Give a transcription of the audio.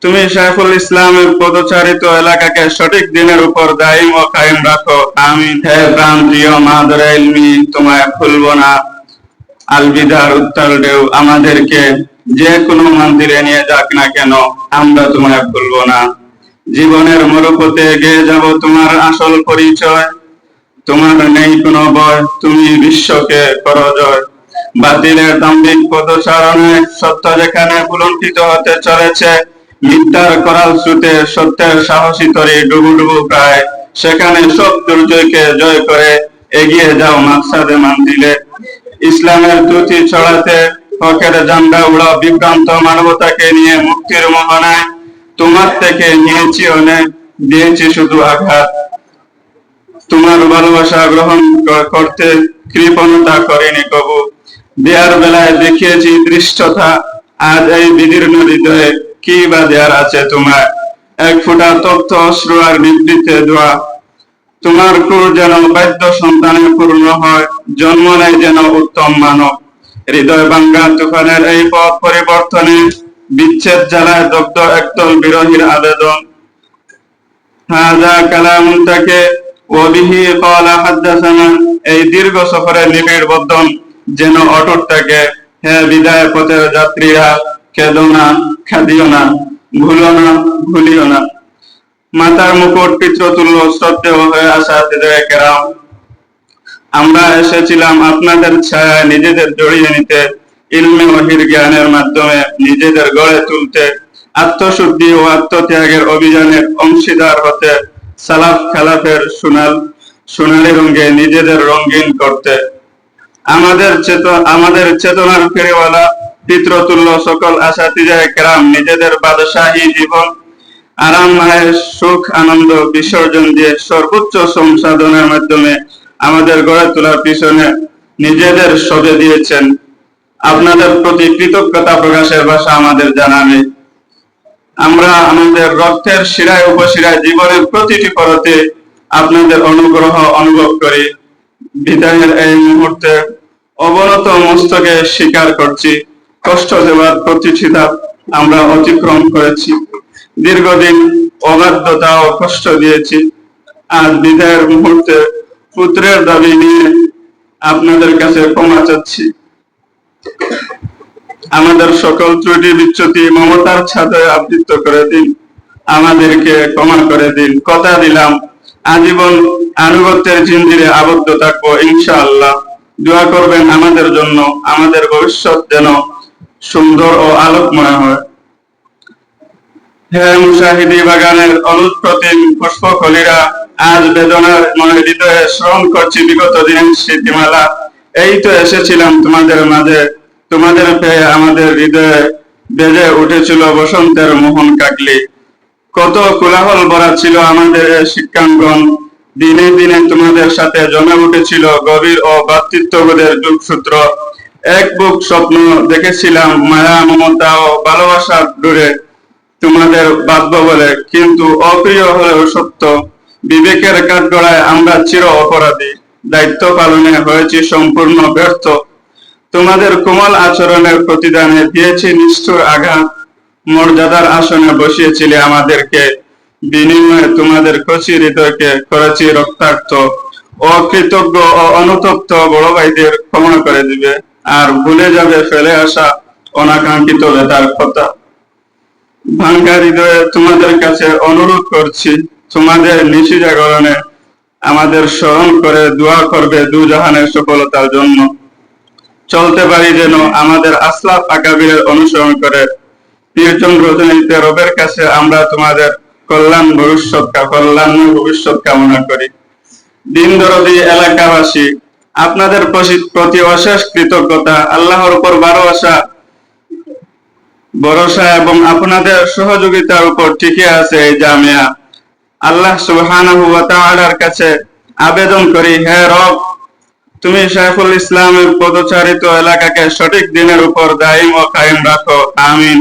তুমি শাইখুল ইসলামের পদচারিত এলাকাকে সঠিক দিনের উপর দায়িম ও কায়েম রাখো, আমিন। হে প্রাণ প্রিয় মাদরে ইলমি, তোমায় ভুলবো না। আলবিদার উত্তাল ঢেউ আমাদেরকে যে কোনো মন্দিরে নিয়ে যাক না কেন, আমরা তোমায় ভুলবো না। জীবনের মরুপথে এগিয়ে যাব তোমার আসল পরিচয়। তোমার নেই কোনো ভয়, তুমি বিশ্বকে করো জয়। বাতিলের দাম্ভিক পদচারণে সত্য যেখানে ভুলুণ্ঠিত হতে চলেছে, মিথ্যার করাল স্রোতে সত্যের সাহসী তরে ডুবু ডুবু প্রায়, সেখানে সব দুর্জয়কে জয় করে এগিয়ে যাও মাকসাদে মানজিলে। ইসলামের ত্রুটি ছড়াতে হকের ঝান্ডা উড়াও, বিভ্রান্ত মানবতাকে নিয়ে মুক্তির মোহনায়। তোমার থেকে নিয়েছি অনেক, দিয়েছি শুধু আঘাত। তোমার ভালোবাসা গ্রহণ করতে কৃপণতা করিনি কবু। দেয়ার বেলায় দেখিয়েছি দৃষ্টতা, আজ এই বিদীর্ণ হৃদয়ে কি বা দেয়ার আছে তোমার? এক ফোঁটা তপ্ত অশ্রু আর নিবৃতে দোয়া। তোমার ক্রোর যেন বাদ্য সন্তানে পূর্ণ হয়, জন্ম নেয় যেন উত্তম মানব। হৃদয় ভাঙ্গা তুফানের এই পথ পরিবর্তনে বিচ্ছেদ জ্বালায় দগ্ধ একদল বিরোহীর আবেদন। হাযা কালামুনতাকে ওয়াবিহি ক্বালা হাদাসানা, এই দীর্ঘ সফরের নিবিড় বন্ধন যেন অটুট থাকে। হে বিদায় পথের যাত্রীরা, কেঁদো না, কাঁদিও না, ভুলো না, ভুলিও না। মাতার মুকুট পিতৃতুল্য শ্রদ্ধেয় হয়ে আসা হৃদয়ে কেরাম, আমরা এসেছিলাম আপনাদের ছায়ায় নিজেদের জড়িয়ে নিতে, ইলমে ওহীর জ্ঞানের মাধ্যমে নিজেদের গড়ে তুলতে, আত্মশুদ্ধি ও আত্মত্যাগের অভিযানের অংশীদার হতে, সালাফ খালাফের সোনালী রঙে নিজেদের রঙিন করতে। আমাদের চেতনার ফেরিওয়ালা পিতৃতুল্য সকল আসাতিজায়ে কেরাম নিজেদের বাদশাহী জীবন আরাম আয়েশ সুখ আনন্দ বিসর্জন দিয়ে সর্বোচ্চ সংসাধনের মাধ্যমে আমাদের গড়ে তোলার পিছনে নিজেদের সঁপে দিয়েছেন। আপনাদের প্রতি কৃতজ্ঞতা প্রকাশের ভাষা আমাদের জানা নেই। আমরা আমাদের রক্তের শিরায় উপশিরায় জীবনের প্রতিটি পরতে আপনাদের অনুগ্রহ অনুভব করি। বিদায়ের এই মুহূর্তে অবনত মস্তকে স্বীকার করছি, কষ্ট দেওয়ার প্রতিটি ধাপ আমরা অতিক্রম করেছি। দীর্ঘদিন অবাধ্যতা ও কষ্ট দিয়েছি। আজ বিদায়ের মুহূর্তে পুত্রের দাবি নিয়ে আপনাদের কাছে ক্ষমা চাচ্ছি। আমাদের সকল ত্রুটি বিচ্যুতি মমতার ছাদে আবৃত করে দিন, আমাদেরকে ক্ষমা করে দিন। কথা দিলাম আজীবন আনুগত্যের জিঞ্জিরে আবদ্ধ থাকবো ইনশাআল্লাহ। দোয়া করবেন আমাদের জন্য, আমাদের ভবিষ্যৎ যেন সুন্দর ও আলোকময় হয়। হে মুশাহিদি বাগানের অনুৎপ্রতিম পুষ্পকলিরা, আজ বেদনার মনে হৃদয়ে স্মরণ করছি বিগত দিনের স্মৃতিমালা। এই তো এসেছিলাম তোমাদের মাঝে, তোমাদের পেয়ে আমাদের হৃদয়ে বেজে উঠেছিল বসন্তের মোহন কাকলি। কত কোলাহল ভরা ছিল আমাদের শিক্ষাঙ্গন, দিনে দিনে তোমাদের সাথে জমে উঠেছিল গভীর ও ভ্রাতৃত্ববোধের যোগসূত্র। এক বুক স্বপ্ন দেখেছিলাম মায়া মমতা ও ভালোবাসার ডোরে তোমাদের বাধ্য বলে, কিন্তু অপ্রিয় হলেও সত্য, বিবেকের কাঠগড়ায় আমরা চির অপরাধী, দায়িত্ব পালনে হয়েছি সম্পূর্ণ ব্যর্থ। তোমাদের কোমল আচরণের প্রতিদানে দিয়েছি নিষ্ঠুর আঘাত, মর্যাদার আসনে বসিয়েছিলে আমাদেরকে, বিনিময়ে তোমাদের কচি হৃদয়কে করেছি রক্তাক্ত। অকৃতজ্ঞ ও অনুতপ্ত বড় ভাইদের ক্ষমা করে দিবে, আর ভুলে যাবে ফেলে আসা অনাকাঙ্ক্ষিত বেতার কথা। ভাঙ্গা হৃদয়ে তোমাদের কাছে অনুরোধ করছি, তোমাদের নিশি জাগরণে আমাদের স্মরণ করে দোয়া করবে দুজাহানের সফলতার জন্য। চলতে পারি যেন আমাদের আসলাফ আকাবিরের অনুসরণ করে। নির্জন রজনীতে রবের কাছে আমরা তোমাদের কল্যাণ ভবিষ্যৎ কামনা করি। দিন দরদি এলাকাবাসী, আপনাদের প্রতি অশেষ কৃতজ্ঞতা, আল্লাহর উপর ভরসা এবং আপনাদের সহযোগিতার উপর টিকে আছে এই জামিয়া। আল্লাহ সুবহানাহু ওয়া তাআলার কাছে আবেদন করি, হে রব, তুমি শাইখুল ইসলামের পদচারিত এলাকাকে সঠিক দিনের উপর দায়িম ও কায়েম রাখো, আমিন।